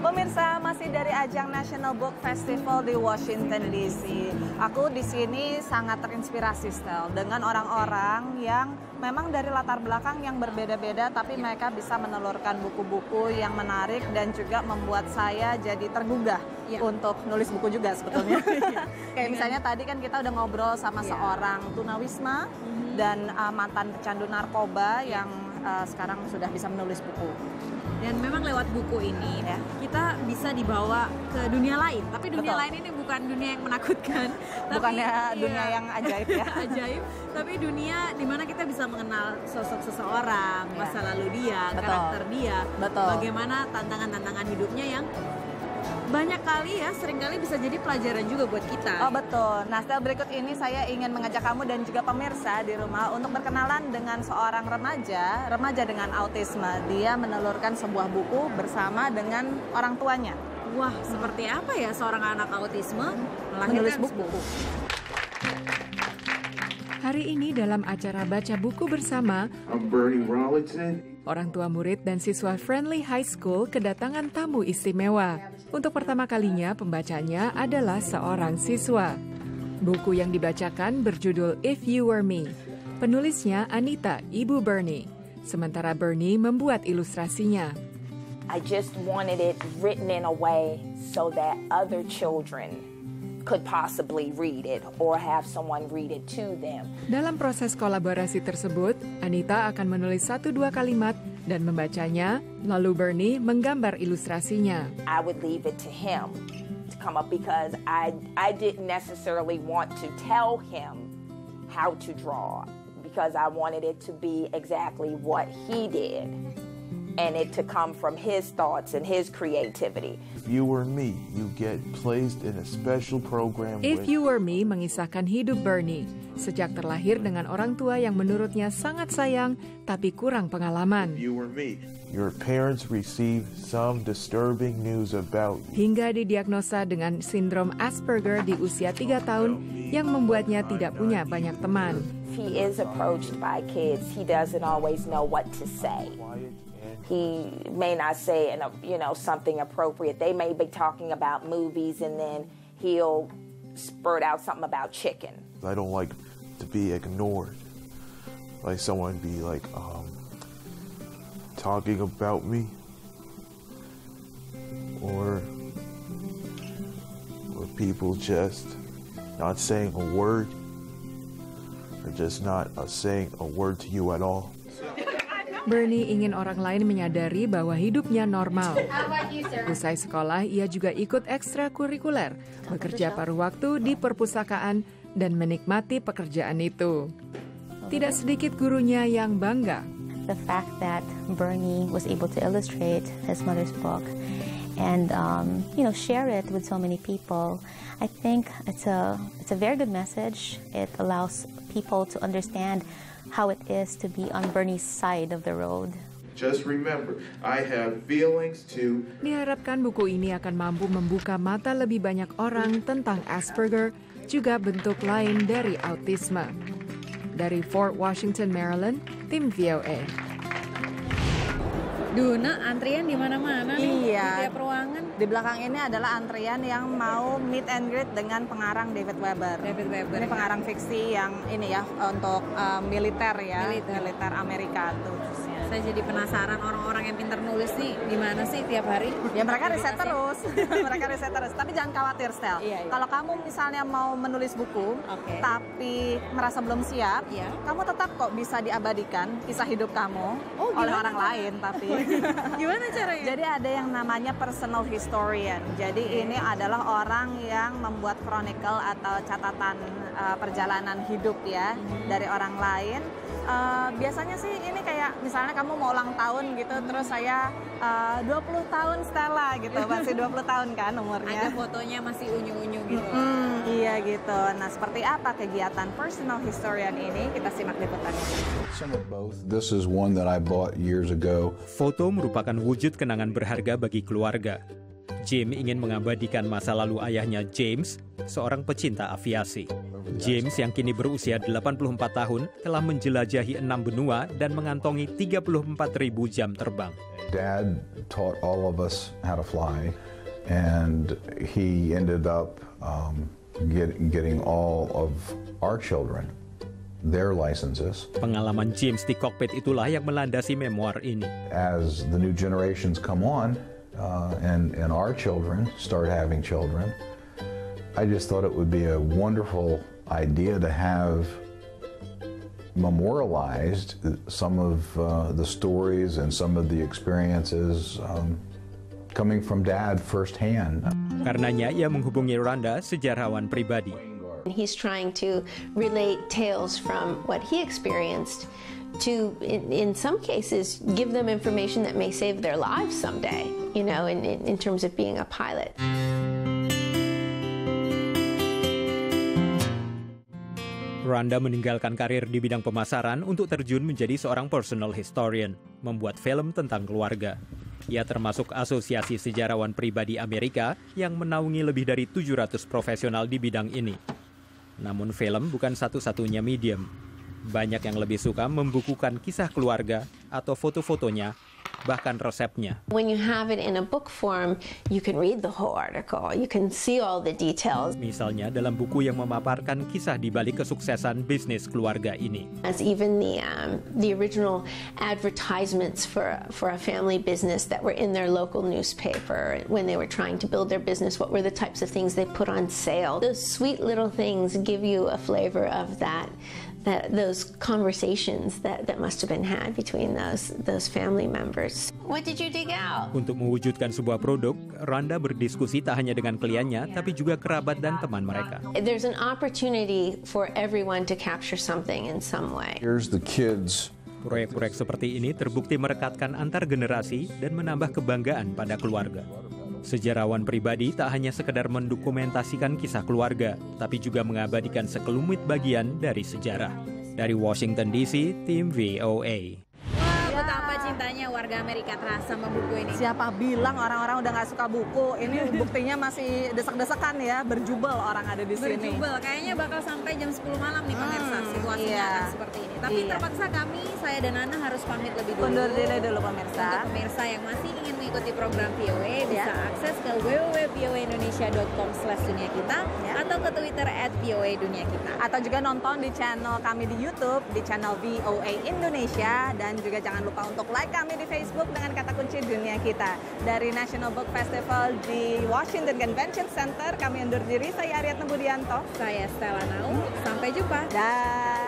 Pemirsa, masih dari ajang National Book Festival di Washington DC. Aku di sini sangat terinspirasi, Stel, dengan orang-orang yang memang dari latar belakang yang berbeda-beda, tapi mereka bisa menelurkan buku-buku yang menarik dan juga membuat saya jadi tergugah untuk nulis buku juga sebetulnya. Kayak misalnya tadi kan kita udah ngobrol sama seorang tunawisma dan mantan pecandu narkoba yang sekarang sudah bisa menulis buku. Dan memang lewat buku ini kita bisa dibawa ke dunia lain. Tapi dunia lain ini bukan dunia yang menakutkan. Bukannya dunia yang ajaib ya. Ajaib, tapi dunia di mana kita bisa mengenal sosok seseorang, masa lalu dia, karakter dia, bagaimana tantangan-tantangan hidupnya yang banyak kali seringkali bisa jadi pelajaran juga buat kita. Oh betul. Nah setelah berikut ini saya ingin mengajak kamu dan juga pemirsa di rumah untuk berkenalan dengan seorang remaja dengan autisme. Dia menelurkan sebuah buku bersama dengan orang tuanya. Wah, seperti apa ya seorang anak autisme menulis buku? Hari ini dalam acara baca buku bersama, orang tua murid dan siswa Friendly High School kedatangan tamu istimewa. Untuk pertama kalinya pembacanya adalah seorang siswa. Buku yang dibacakan berjudul If You Were Me. Penulisnya Anita, Ibu Bernie. Sementara Bernie membuat ilustrasinya. I just wanted it written in a way so that other children could possibly read it or have someone read it to them. Dalam proses kolaborasi tersebut, Anita akan menulis 1-2 kalimat dan membacanya, lalu Bernie menggambar ilustrasinya. I would leave it to him to come up because I didn't necessarily want to tell him how to draw because I wanted it to be exactly what he did. And it to come from his thoughts and his creativity. If You Were Me, you get placed in a special program. If You Were Me mengisahkan hidup Bernie. Sejak terlahir dengan orang tua yang menurutnya sangat sayang, tapi kurang pengalaman. You were me. Your parents received some disturbing news about you. Hingga didiagnosa dengan sindrom Asperger di usia 3 tahun yang membuatnya tidak punya banyak teman. If he is approached by kids, he doesn't always know what to say. He may not say something appropriate. They may be talking about movies and then he'll spurt out something about chicken. I don't like to be ignored. Like someone be talking about me or people just not saying a word or just not saying a word to you at all. Bernie ingin orang lain menyadari bahwa hidupnya normal. Usai sekolah, ia juga ikut ekstrakurikuler, bekerja paruh waktu di perpustakaan, dan menikmati pekerjaan itu. Tidak sedikit gurunya yang bangga. The fact that Bernie was able to illustrate his mother's book and share it with so many people, I think it's a very good message. It allows people to understand how it is to be on Bernie's side of the road. Just remember, I have feelings too. Diharapkan buku ini akan mampu membuka mata lebih banyak orang tentang Asperger, juga bentuk lain dari autisme. Dari Fort Washington, Maryland, tim VOA. Duna, antrian di mana-mana nih, Iya. di tiap ruangan. Di belakang ini adalah antrian yang mau meet and greet dengan pengarang David Weber. Ini pengarang fiksi yang ini ya untuk militer ya, militer Amerika tuh. Saya jadi penasaran orang-orang yang pintar nulis nih gimana sih tiap hari? Ya mereka riset terus, mereka riset terus. Tapi jangan khawatir, Stel. Kalau kamu misalnya mau menulis buku, tapi merasa belum siap, kamu tetap kok bisa diabadikan kisah hidup kamu oleh orang lain. Tapi gimana caranya? Jadi ada yang namanya personal historian. Jadi ini adalah orang yang membuat chronicle atau catatan perjalanan hidup ya dari orang lain. Biasanya sih ini kayak misalnya kamu mau ulang tahun gitu, terus saya 20 tahun Stella gitu, masih 20 tahun kan umurnya. Ada fotonya masih unyu-unyu gitu. Iya gitu. Nah seperti apa kegiatan personal historian ini? Kita simak liputannya. Some of both. This is one that I bought years ago. Foto merupakan wujud kenangan berharga bagi keluarga. Jim ingin mengabadikan masa lalu ayahnya James, seorang pecinta aviasi. James yang kini berusia 84 tahun telah menjelajahi 6 benua dan mengantongi 34.000 jam terbang. Dad taught all of us how to fly, and he ended up getting all of our children their licenses. Pengalaman James di kokpit itulah yang melandasi memoir ini. As the new generations come on, and our children start having children, I just thought it would be a wonderful idea to have memorialized some of the stories and some of the experiences coming from Dad firsthand. Karenanya ia menghubungi Rhonda, sejarawan pribadi. He's trying to relate tales from what he experienced to, in some cases, give them information that may save their lives someday, you know, in terms of being a pilot. Rhonda meninggalkan karir di bidang pemasaran untuk terjun menjadi seorang personal historian, membuat film tentang keluarga. Ia termasuk Asosiasi Sejarawan Pribadi Amerika yang menaungi lebih dari 700 profesional di bidang ini. Namun film bukan satu-satunya medium. Banyak yang lebih suka membukukan kisah keluarga atau foto-fotonya, bahkan resepnya. When you have it in a book form, you can read the whole article. You can see all the details. Misalnya dalam buku yang memaparkan kisah di balik kesuksesan bisnis keluarga ini. As even the original advertisements for a family business that were in their local newspaper when they were trying to build their business, what were the types of things they put on sale? Those sweet little things give you a flavor of those conversations that must have been had between those family members. What did you dig out? Untuk mewujudkan sebuah produk, Rhonda berdiskusi tak hanya dengan kliennya, tapi juga kerabat dan teman mereka. There's an opportunity for everyone to capture something in some way. Here's the kids. Proyek-proyek seperti ini terbukti merekatkan antar generasi dan menambah kebanggaan pada keluarga. Sejarawan pribadi tak hanya sekedar mendokumentasikan kisah keluarga, tapi juga mengabadikan sekelumit bagian dari sejarah. Dari Washington DC, tim VOA. Wah, betapa cintanya warga Amerika terasa sama buku ini. Siapa bilang orang-orang udah nggak suka buku? Ini buktinya masih desek-desekan ya, berjubel orang ada di sini. Berjubel, kayaknya bakal sampai jam 10 malam nih pemirsa, situasinya akan seperti ini. Tapi terpaksa kami, saya dan Nana harus pamit lebih dulu. Undur diri dulu pemirsa. Untuk pemirsa yang masih ingin mengikuti program VOA, bisa akses ke www.voaindonesia.com/duniakita atau ke Twitter @voaDuniaKita. Atau juga nonton di channel kami di YouTube, di channel VOA Indonesia. Dan juga jangan lupa untuk like kami di Facebook dengan kata kunci Dunia Kita. Dari National Book Festival di Washington Convention Center, kami undur diri. Saya Aryatna Budianto. Saya Stella Nau. Sampai jumpa. Dah.